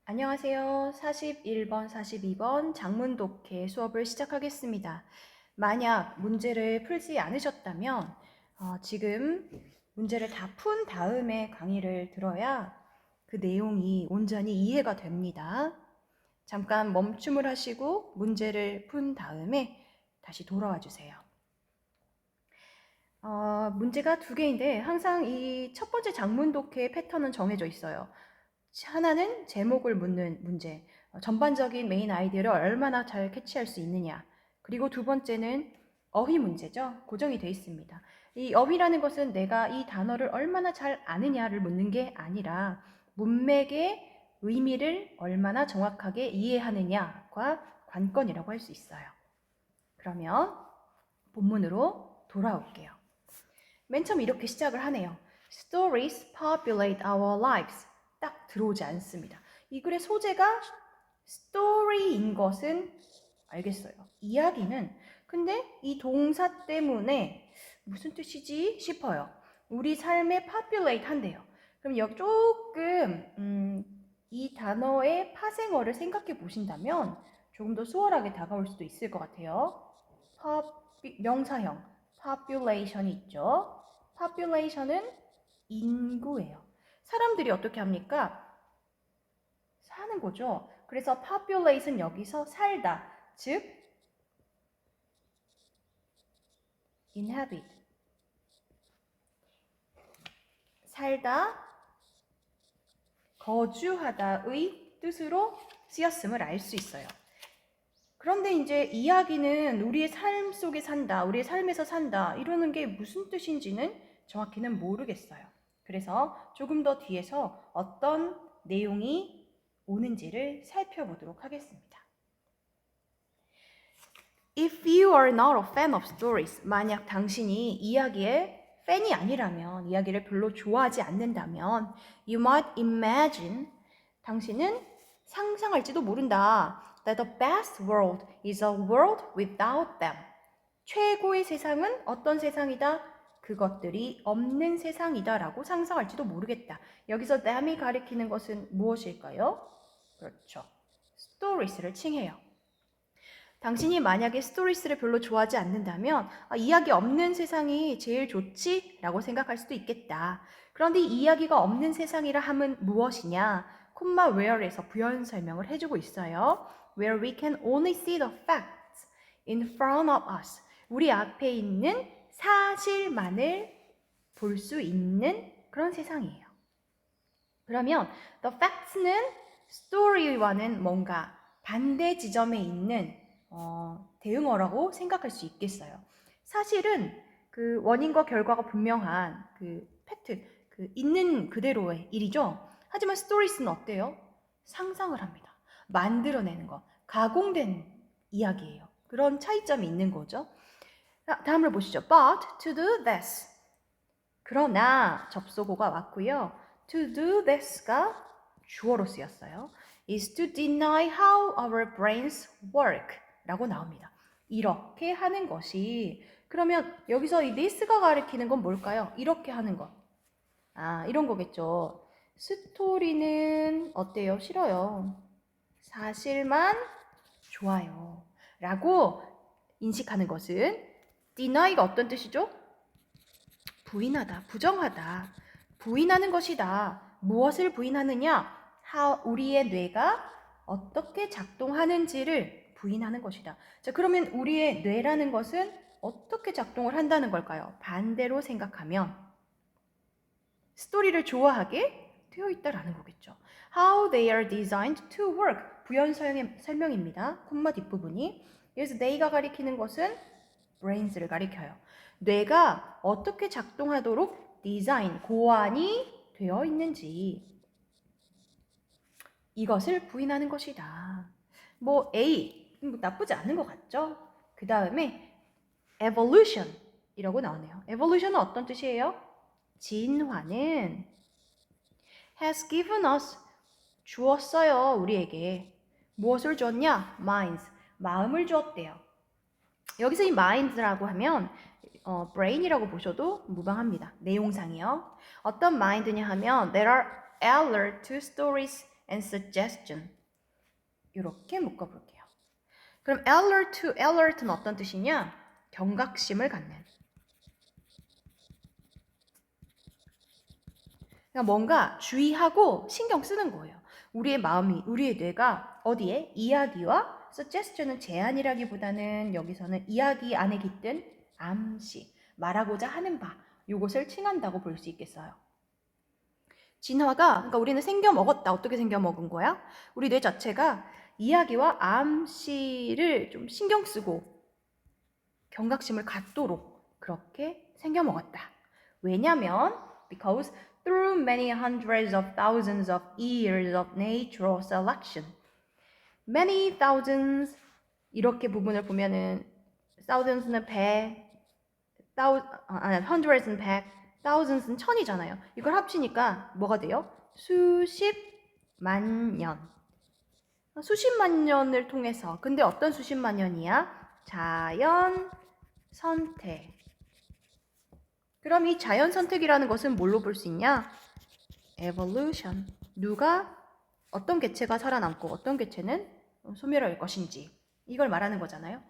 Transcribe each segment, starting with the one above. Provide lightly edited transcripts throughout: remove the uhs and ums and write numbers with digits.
안녕하세요. 41번, 42번 장문 독해 수업을 시작하겠습니다. 만약 문제를 풀지 않으셨다면 지금 문제를 다 푼 다음에 강의를 들어야 그 내용이 온전히 이해가 됩니다. 잠깐 멈춤을 하시고 문제를 푼 다음에 다시 돌아와 주세요. 문제가 두 개인데 항상 이 첫 번째 장문 독해의 패턴은 정해져 있어요. 하나는 제목을 묻는 문제, 전반적인 메인 아이디어를 얼마나 잘 캐치할 수 있느냐. 그리고 두 번째는 어휘 문제죠. 고정이 되어 있습니다. 이 어휘라는 것은 내가 이 단어를 얼마나 잘 아느냐를 묻는 게 아니라 문맥의 의미를 얼마나 정확하게 이해하느냐과 관건이라고 할 수 있어요. 그러면 본문으로 돌아올게요. 맨 처음 이렇게 시작을 하네요. Stories populate our lives. 딱 들어오지 않습니다. 이 글의 소재가 story인 것은 알겠어요. 이야기는. 근데 이 동사 때문에 무슨 뜻이지 싶어요. 우리 삶에 populate 한대요. 그럼 여기 조금 이 단어의 파생어를 생각해 보신다면 조금 더 수월하게 다가올 수도 있을 것 같아요. 명사형 population이 있죠. population은 인구예요. 사람들이 어떻게 합니까? 사는 거죠. 그래서 populate은 여기서 살다, 즉 inhabit, 살다, 거주하다의 뜻으로 쓰였음을 알 수 있어요. 그런데 이제 이야기는 우리의 삶 속에 산다, 우리의 삶에서 산다 이러는 게 무슨 뜻인지는 정확히는 모르겠어요. 그래서 조금 더 뒤에서 어떤 내용이 오는지를 살펴보도록 하겠습니다. If you are not a fan of stories, 만약 당신이 이야기의 팬이 아니라면, 이야기를 별로 좋아하지 않는다면, you might imagine, 당신은 상상할지도 모른다. That the best world is a world without them. 최고의 세상은 어떤 세상이다? 그것들이 없는 세상이다 라고 상상할지도 모르겠다. 여기서 them이 가리키는 것은 무엇일까요? 그렇죠. stories를 칭해요. 당신이 만약에 스토리스를 별로 좋아하지 않는다면 이야기 없는 세상이 제일 좋지? 라고 생각할 수도 있겠다. 그런데 이 이야기가 없는 세상이라 함은 무엇이냐? 콤마 where에서 부연 설명을 해주고 있어요. Where we can only see the facts in front of us. 우리 앞에 있는 사실만을 볼 수 있는 그런 세상이에요. 그러면 the facts는 story와는 뭔가 반대 지점에 있는 대응어라고 생각할 수 있겠어요. 사실은 그 원인과 결과가 분명한 그 팩트, 그 있는 그대로의 일이죠. 하지만 스토리스는 어때요? 상상을 합니다. 만들어내는 거, 가공된 이야기예요. 그런 차이점이 있는 거죠. 다음을 보시죠. But to do this. 그러나 접속어가 왔고요. To do this가 주어로 쓰였어요. is to deny how our brains work 라고 나옵니다. 이렇게 하는 것이 그러면 여기서 이 this가 가리키는 건 뭘까요? 이렇게 하는 것. 이런 거겠죠. 스토리는 어때요? 싫어요. 사실만 좋아요. 라고 인식하는 것은 deny가 어떤 뜻이죠? 부인하다, 부정하다, 부인하는 것이다. 무엇을 부인하느냐? 우리의 뇌가 어떻게 작동하는지를 부인하는 것이다. 자, 그러면 우리의 뇌라는 것은 어떻게 작동을 한다는 걸까요? 반대로 생각하면 스토리를 좋아하게 되어 있다라는 거겠죠. How they are designed to work. 부연 설명입니다. 콤마 뒷부분이. 여기서 they가 가리키는 것은 brains를 가리켜요. 뇌가 어떻게 작동하도록 디자인, 고안이 되어 있는지 이것을 부인하는 것이다. A, 나쁘지 않은 것 같죠? 그 다음에 evolution 이라고 나오네요. evolution은 어떤 뜻이에요? 진화는 has given us 주었어요, 우리에게. 무엇을 주었냐? minds, 마음을 주었대요. 여기서 이 mind라고 하면 brain이라고 보셔도 무방합니다. 내용상이요. 어떤 mind냐 하면 there are alert to stories and suggestion. 이렇게 묶어볼게요. 그럼 alert는 어떤 뜻이냐? 경각심을 갖는. 그러니까 뭔가 주의하고 신경 쓰는 거예요. 우리의 마음이, 우리의 뇌가 어디에? 이야기와 suggestion은 제안이라기보다는 여기서는 이야기 안에 깃든 암시, 말하고자 하는 바, 이것을 칭한다고 볼 수 있겠어요. 진화가, 그러니까 우리는 생겨 먹었다. 어떻게 생겨 먹은 거야? 우리 뇌 자체가 이야기와 암시를 좀 신경 쓰고 경각심을 갖도록 그렇게 생겨 먹었다. 왜냐면 because through many hundreds of thousands of years of natural selection, many thousands 이렇게 부분을 보면은 thousands는 100, hundreds는 100, thousands는 1000이잖아요. 이걸 합치니까 뭐가 돼요? 수십만 년. 수십만 년을 통해서. 근데 어떤 수십만 년이야? 자연 선택. 그럼 이 자연 선택이라는 것은 뭘로 볼 수 있냐? evolution. 누가 어떤 개체가 살아남고 어떤 개체는 소멸할 것인지 이걸 말하는 거잖아요.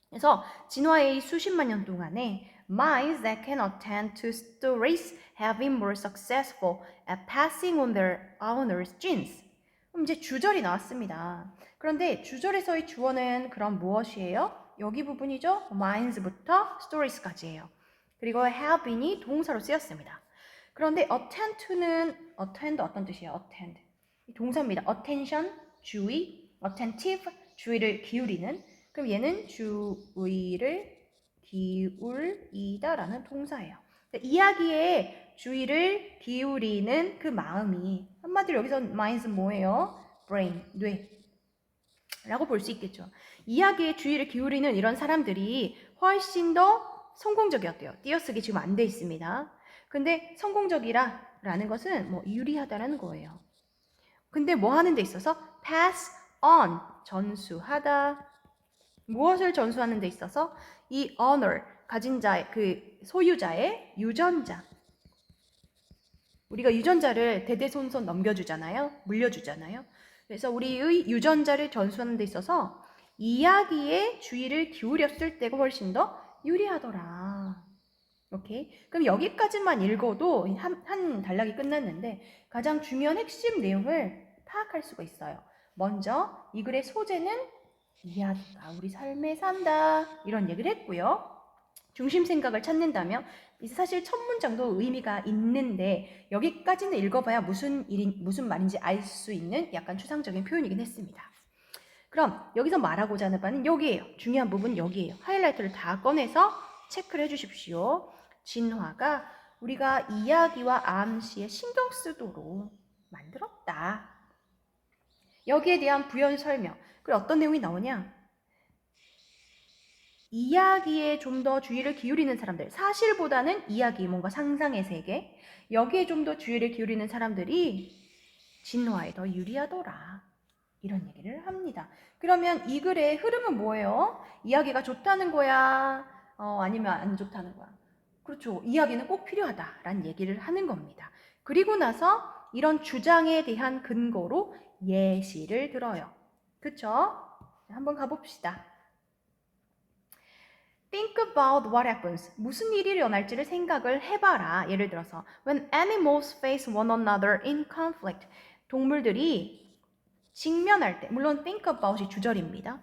그래서 진화의 수십만 년 동안에 minds that can attend to stories have been more successful at passing on their owners' genes. 그럼 이제 주절이 나왔습니다. 그런데 주절에서의 주어는 그럼 무엇이에요? 여기 부분이죠. minds부터 stories까지예요. 그리고 have been이 동사로 쓰였습니다. 그런데 attend to는 attend 어떤 뜻이에요? attend 동사입니다. attention 주의, attentive 주의를 기울이는. 그럼 얘는 주의를 기울이다라는 동사예요. 이야기에 주의를 기울이는 그 마음이 한마디로 여기서 mind은 뭐예요? brain, 뇌라고 볼 수 있겠죠. 이야기에 주의를 기울이는 이런 사람들이 훨씬 더 성공적이었대요. 띄어쓰기 지금 안 돼 있습니다. 근데 성공적이라는 것은 뭐 유리하다라는 거예요. 근데 뭐 하는 데 있어서 pass on, 전수하다. 무엇을 전수하는 데 있어서 이 owner, 가진 자의 그 소유자의 유전자. 우리가 유전자를 대대손손 넘겨주잖아요. 물려주잖아요. 그래서 우리의 유전자를 전수하는 데 있어서 이야기에 주의를 기울였을 때가 훨씬 더 유리하더라. 오케이. 그럼 여기까지만 읽어도 한 단락이 끝났는데 가장 중요한 핵심 내용을 파악할 수가 있어요. 먼저 이 글의 소재는 이야기가 우리 삶에 산다 이런 얘기를 했고요. 중심 생각을 찾는다면 사실 첫 문장도 의미가 있는데 여기까지는 읽어봐야 무슨 말인지 알 수 있는 약간 추상적인 표현이긴 했습니다. 그럼 여기서 말하고자 하는 바는 여기에요. 중요한 부분 여기에요. 하이라이트를 다 꺼내서 체크를 해주십시오. 진화가 우리가 이야기와 암시에 신경 쓰도록 만들었다. 여기에 대한 부연 설명. 그리고 어떤 내용이 나오냐? 이야기에 좀 더 주의를 기울이는 사람들, 사실보다는 이야기, 뭔가 상상의 세계, 여기에 좀 더 주의를 기울이는 사람들이 진화에 더 유리하더라. 이런 얘기를 합니다. 그러면 이 글의 흐름은 뭐예요? 이야기가 좋다는 거야? 아니면 안 좋다는 거야? 그렇죠. 이야기는 꼭 필요하다라는 얘기를 하는 겁니다. 그리고 나서 이런 주장에 대한 근거로 예시를 들어요. 그쵸? 한번 가봅시다. Think about what happens. 무슨 일이 일어날지를 생각을 해봐라. 예를 들어서 When animals face one another in conflict. 동물들이 직면할 때, 물론 think about이 주절입니다.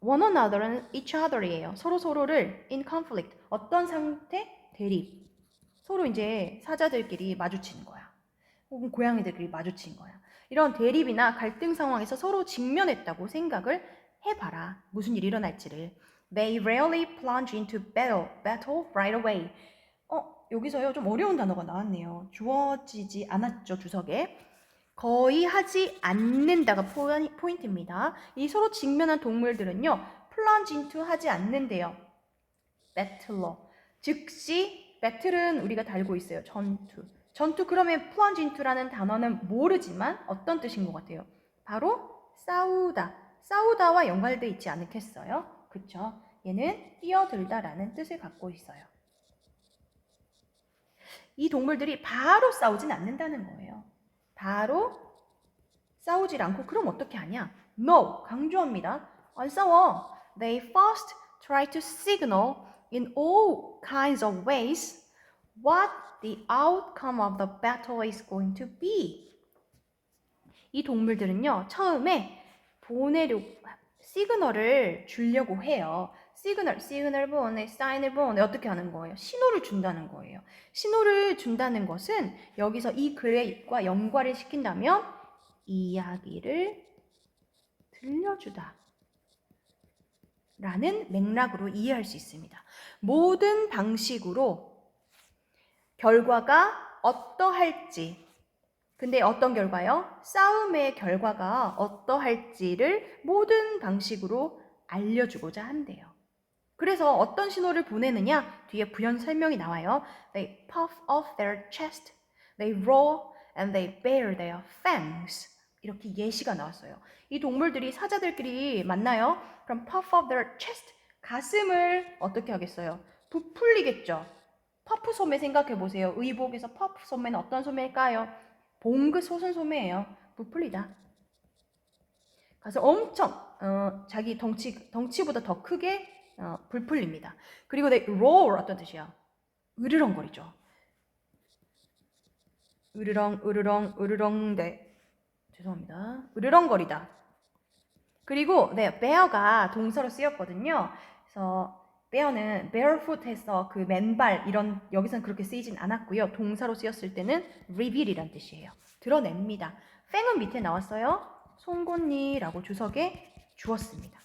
one another는 each other이에요. 서로를 in conflict. 어떤 상태? 대립. 서로 이제 사자들끼리 마주치는 거야. 혹은 고양이들끼리 마주친 거야. 이런 대립이나 갈등 상황에서 서로 직면했다고 생각을 해봐라. 무슨 일이 일어날지를. They rarely plunge into battle right away. 여기서요 좀 어려운 단어가 나왔네요. 주어지지 않았죠, 주석에. 거의 하지 않는다가 포인트입니다. 이 서로 직면한 동물들은요, plunge into 하지 않는데요. battle로. 즉시, battle은 우리가 달고 있어요. 전투 그러면 plunge into라는 단어는 모르지만 어떤 뜻인 것 같아요? 바로 싸우다와 연관되어 있지 않겠어요? 그쵸? 얘는 뛰어들다라는 뜻을 갖고 있어요. 이 동물들이 바로 싸우진 않는다는 거예요. 바로 싸우질 않고 그럼 어떻게 하냐? No, 강조합니다. 안 싸워. They first try to signal in all kinds of ways what the outcome of the battle is going to be. 이 동물들은요, 처음에 시그널을 주려고 해요. 시그널 보내, 사인을 보내, 어떻게 하는 거예요? 신호를 준다는 거예요. 신호를 준다는 것은 여기서 이 글과 연관을 시킨다면 이야기를 들려주다 라는 맥락으로 이해할 수 있습니다. 모든 방식으로 결과가 어떠할지, 근데 어떤 결과요? 싸움의 결과가 어떠할지를 모든 방식으로 알려주고자 한대요. 그래서 어떤 신호를 보내느냐? 뒤에 부연 설명이 나와요. They puff off their chest, they roar, and they bare their fangs. 이렇게 예시가 나왔어요. 이 동물들이 사자들끼리 만나요. 그럼 puff off their chest, 가슴을 어떻게 하겠어요? 부풀리겠죠. 퍼프 소매 생각해 보세요. 의복에서 퍼프 소매는 어떤 소매일까요? 봉긋 솟은 소매예요. 부풀리다. 가서 엄청 자기 덩치보다 더 크게 부풀립니다. 그리고 they roar 어떤 뜻이야? 으르렁거리죠. 으르렁 네. 죄송합니다. 으르렁거리다. 그리고 네, bear가 동사로 쓰였거든요. 그래서 bear는 barefoot해서 그 맨발 이런 여기서는 그렇게 쓰이진 않았고요. 동사로 쓰였을 때는 reveal이란 뜻이에요. 드러냅니다. 팽은 밑에 나왔어요. 송곳니라고 주석에 주었습니다.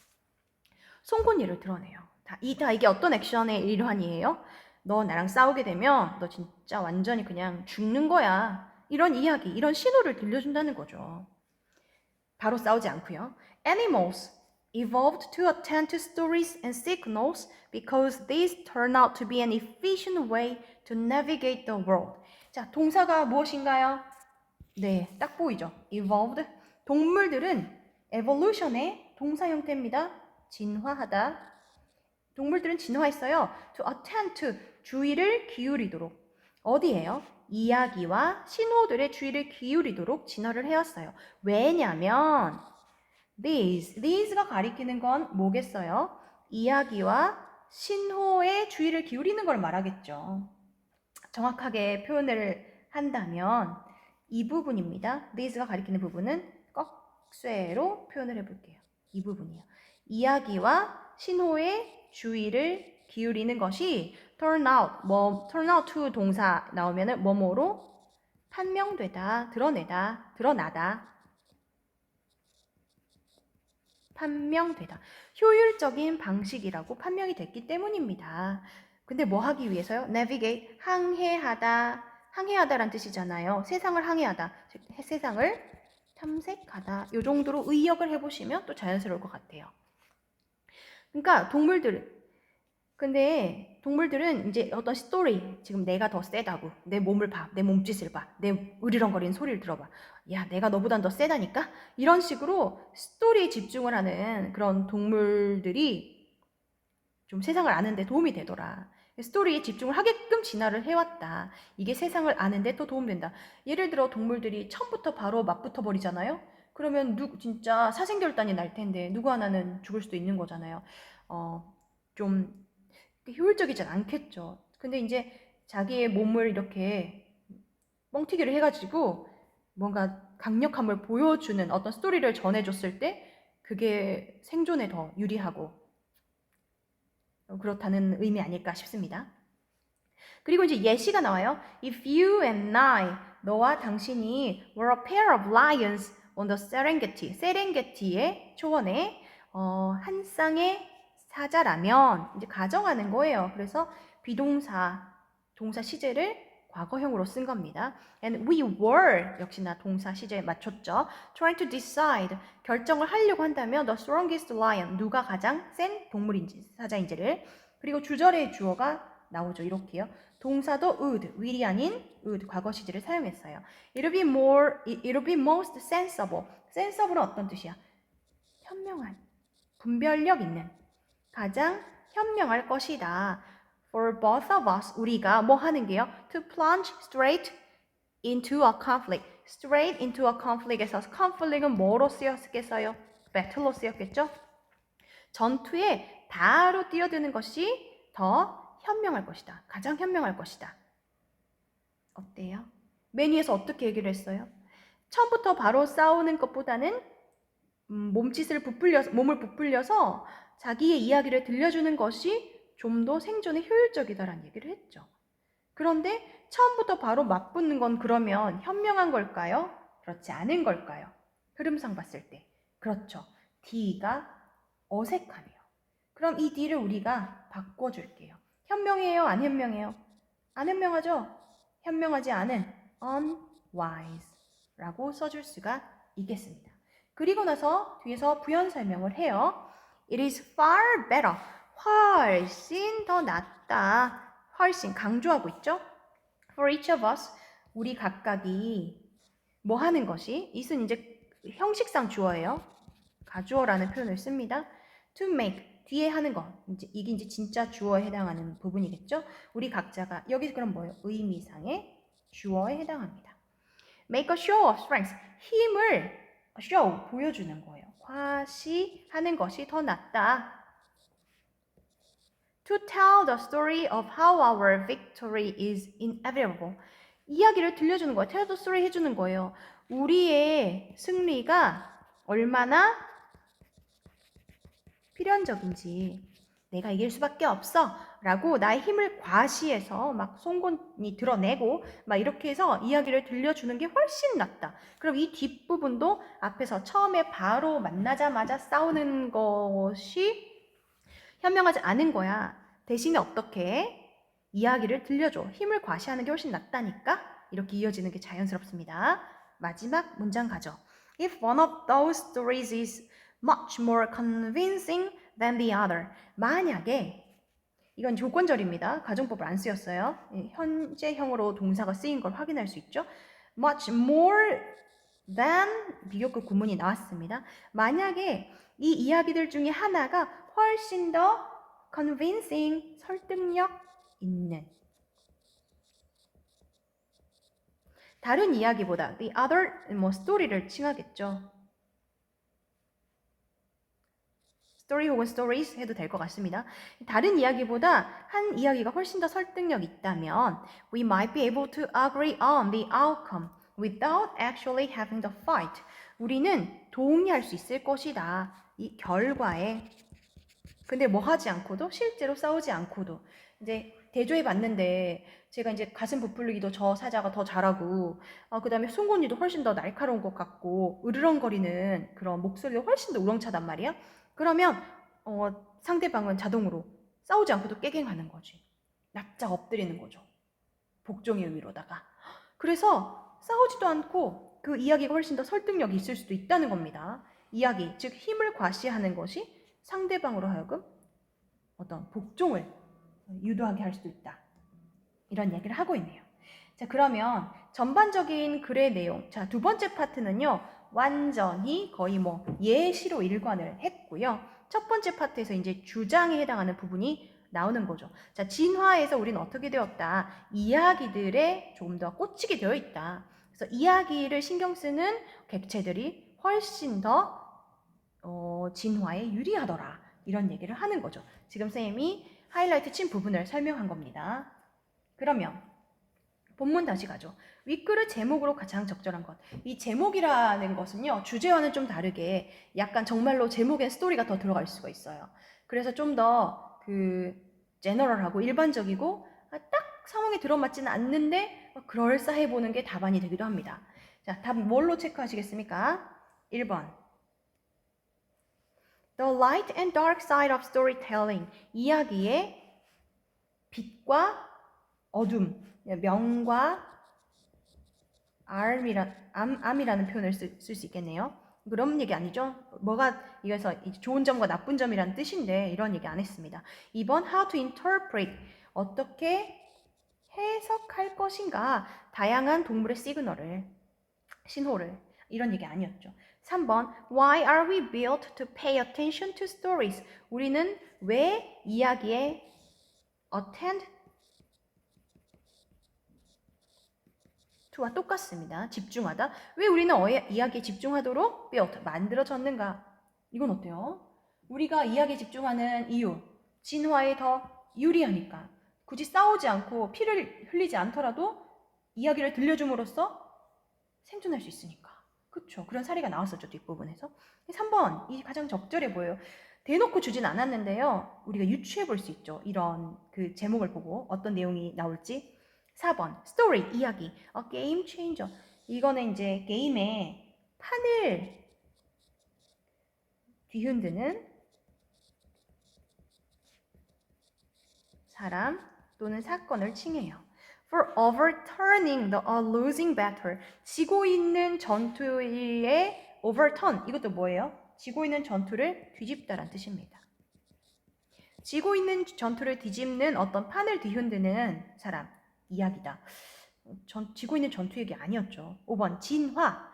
송곳니를 드러내요. 이게 어떤 액션의 일환이에요? 너 나랑 싸우게 되면 너 진짜 완전히 그냥 죽는 거야. 이런 이야기, 이런 신호를 들려준다는 거죠. 바로 싸우지 않고요. Animals evolved to attend to stories and signals because these turn out to be an efficient way to navigate the world. 자, 동사가 무엇인가요? 네, 딱 보이죠? evolved. 동물들은 evolution의 동사 형태입니다. 진화하다. 동물들은 진화했어요. to attend to, 주의를 기울이도록. 어디에요? 이야기와 신호들의 주의를 기울이도록 진화를 해왔어요. 왜냐면 these가 가리키는 건 뭐겠어요? 이야기와 신호의 주의를 기울이는 걸 말하겠죠. 정확하게 표현을 한다면 이 부분입니다. these가 가리키는 부분은 꺽쇠로 표현을 해볼게요. 이 부분이요. 이야기와 신호의 주의를 기울이는 것이 turn out to 동사 나오면은 뭐뭐로 판명되다, 드러나다. 판명되다. 효율적인 방식이라고 판명이 됐기 때문입니다. 근데 뭐 하기 위해서요? navigate, 항해하다란 뜻이잖아요. 세상을 항해하다, 세상을 탐색하다. 이 정도로 의역을 해보시면 또 자연스러울 것 같아요. 그러니까 동물들은 이제 어떤 스토리, 지금 내가 더 세다고, 내 몸을 봐, 내 몸짓을 봐, 내 으리렁거리는 소리를 들어봐. 야, 내가 너보단 더 세다니까? 이런 식으로 스토리에 집중을 하는 그런 동물들이 좀 세상을 아는 데 도움이 되더라. 스토리에 집중을 하게끔 진화를 해왔다. 이게 세상을 아는 데 또 도움된다. 예를 들어 동물들이 처음부터 바로 맞붙어 버리잖아요? 그러면 진짜 사생결단이 날 텐데 누구 하나는 죽을 수도 있는 거잖아요. 좀 효율적이진 않겠죠. 근데 이제 자기의 몸을 이렇게 뻥튀기를 해가지고 뭔가 강력함을 보여주는 어떤 스토리를 전해줬을 때 그게 생존에 더 유리하고 그렇다는 의미 아닐까 싶습니다. 그리고 이제 예시가 나와요. If you and I, 너와 당신이 were a pair of lions on the 세렝게티의 초원에 한 쌍의 사자라면 이제 가정하는 거예요. 그래서 비동사, 동사 시제를 과거형으로 쓴 겁니다. And we were, 역시나 동사 시제에 맞췄죠. Trying to decide, 결정을 하려고 한다면 the strongest lion, 누가 가장 센 동물인지, 사자인지를. 그리고 주절의 주어가 나오죠. 이렇게요. 동사도 would, will이 아닌 would, 과거 시제를 사용했어요. It'll be most sensible. sensible은 어떤 뜻이야? 현명한, 분별력 있는, 가장 현명할 것이다. For both of us, 우리가 뭐 하는 게요? To plunge straight into a conflict. straight into a conflict에서 conflict은 뭐로 쓰였겠어요? battle로 쓰였겠죠? 전투에 바로 뛰어드는 것이 더 현명할 것이다. 가장 현명할 것이다. 어때요? 맨 위에서 어떻게 얘기를 했어요? 처음부터 바로 싸우는 것보다는 몸을 부풀려서 자기의 이야기를 들려주는 것이 좀 더 생존에 효율적이다라는 얘기를 했죠. 그런데 처음부터 바로 맞붙는 건 그러면 현명한 걸까요? 그렇지 않은 걸까요? 흐름상 봤을 때. 그렇죠. D가 어색하네요. 그럼 이 D를 우리가 바꿔줄게요. 현명해요? 안 현명해요? 안 현명하죠? 현명하지 않은 unwise 라고 써줄 수가 있겠습니다. 그리고 나서 뒤에서 부연 설명을 해요. It is far better. 훨씬 더 낫다. 훨씬 강조하고 있죠. For each of us, 우리 각각이 뭐 하는 것이, it은 이제 형식상 주어예요. 가주어라는 표현을 씁니다. To make, 뒤에 하는 것, 이게 이제 진짜 주어에 해당하는 부분이겠죠. 우리 각자가, 여기 그럼 뭐예요? 의미상의 주어에 해당합니다. Make a show of strength, 힘을 show, 보여주는 거예요. 과시하는 것이 더 낫다. To tell the story of how our victory is inevitable. 이야기를 들려주는 거예요. tell the story 해주는 거예요. 우리의 승리가 얼마나 필연적인지, 내가 이길 수밖에 없어 라고 나의 힘을 과시해서 막 송곳니 드러내고 막 이렇게 해서 이야기를 들려주는 게 훨씬 낫다. 그럼 이 뒷부분도 앞에서 처음에 바로 만나자마자 싸우는 것이 현명하지 않은 거야. 대신에 어떻게 이야기를 들려줘. 힘을 과시하는 게 훨씬 낫다니까. 이렇게 이어지는 게 자연스럽습니다. 마지막 문장 가죠. If one of those stories is much more convincing than the other. 만약에 이건 조건절입니다. 가정법을 안 쓰였어요. 현재형으로 동사가 쓰인 걸 확인할 수 있죠. much more than 비교급 구문이 나왔습니다. 만약에 이 이야기들 중에 하나가 훨씬 더 convincing, 설득력 있는 다른 이야기보다 the other, 스토리를 칭하겠죠. 스토리 혹은 stories 해도 될 것 같습니다. 다른 이야기보다 한 이야기가 훨씬 더 설득력 있다면 we might be able to agree on the outcome without actually having the fight. 우리는 동의할 수 있을 것이다. 이 결과에. 근데 뭐 하지 않고도, 실제로 싸우지 않고도 이제 대조해 봤는데 제가 이제 가슴 부풀리기도 저 사자가 더 잘하고 그 다음에 송곳니도 훨씬 더 날카로운 것 같고 으르렁거리는 그런 목소리도 훨씬 더 우렁차단 말이야. 그러면 상대방은 자동으로 싸우지 않고도 깨갱하는 거지. 납작 엎드리는 거죠. 복종의 의미로다가. 그래서 싸우지도 않고 그 이야기가 훨씬 더 설득력이 있을 수도 있다는 겁니다. 이야기, 즉 힘을 과시하는 것이 상대방으로 하여금 어떤 복종을 유도하게 할 수도 있다. 이런 얘기를 하고 있네요. 자, 그러면 전반적인 글의 내용. 자, 두 번째 파트는요. 완전히 거의 예시로 일관을 했고요. 첫 번째 파트에서 이제 주장에 해당하는 부분이 나오는 거죠. 자, 진화에서 우리는 어떻게 되었다? 이야기들에 조금 더 꽂히게 되어 있다. 그래서 이야기를 신경 쓰는 객체들이 훨씬 더 진화에 유리하더라. 이런 얘기를 하는 거죠. 지금 쌤이 하이라이트 친 부분을 설명한 겁니다. 그러면 본문 다시 가죠. 윗글을 제목으로 가장 적절한 것. 이 제목이라는 것은요. 주제와는 좀 다르게 약간 정말로 제목엔 스토리가 더 들어갈 수가 있어요. 그래서 좀 더 제너럴하고 일반적이고 딱 상황에 들어맞지는 않는데 그럴싸해 보는 게 답안이 되기도 합니다. 자, 답 뭘로 체크하시겠습니까? 1번. The light and dark side of storytelling. 이야기의 빛과 어둠, 명과 암이라는 표현을 쓸 수 있겠네요. 그런 얘기 아니죠? 이거에서 좋은 점과 나쁜 점이라는 뜻인데 이런 얘기 안 했습니다. 2번 how to interpret. 어떻게 해석할 것인가. 다양한 동물의 시그널을, 신호를. 이런 얘기 아니었죠. 3번 Why are we built to pay attention to stories? 우리는 왜 이야기에 attend to와 똑같습니다. 집중하다. 왜 우리는 이야기에 집중하도록 built, 만들어졌는가? 이건 어때요? 우리가 이야기에 집중하는 이유, 진화에 더 유리하니까. 굳이 싸우지 않고 피를 흘리지 않더라도 이야기를 들려줌으로써 생존할 수 있으니까. 그쵸? 그런 사례가 나왔었죠, 뒷부분에서. 3번, 이 가장 적절해 보여요. 대놓고 주진 않았는데요. 우리가 유추해 볼 수 있죠. 이런 그 제목을 보고 어떤 내용이 나올지. 4번, story, 이야기. A game changer. 이거는 이제 게임의 판을 뒤흔드는 사람 또는 사건을 칭해요. For overturning the losing battle. 지고 있는 전투의 overturn. 이것도 뭐예요? 지고 있는 전투를 뒤집다란 뜻입니다. 지고 있는 전투를 뒤집는 어떤 판을 뒤흔드는 사람. 이야기다. 지고 있는 전투 얘기 아니었죠. 5번 진화.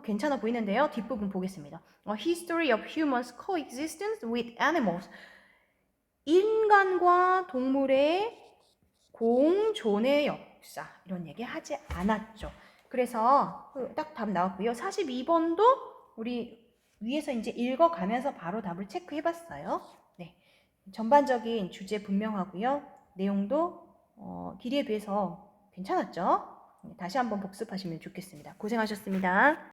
괜찮아 보이는데요. 뒷부분 보겠습니다. A history of humans coexistence with animals. 인간과 동물의 공존의 역사. 이런 얘기 하지 않았죠. 그래서 딱 답 나왔고요. 42번도 우리 위에서 이제 읽어가면서 바로 답을 체크해봤어요. 네, 전반적인 주제 분명하고요. 내용도 길이에 비해서 괜찮았죠? 다시 한번 복습하시면 좋겠습니다. 고생하셨습니다.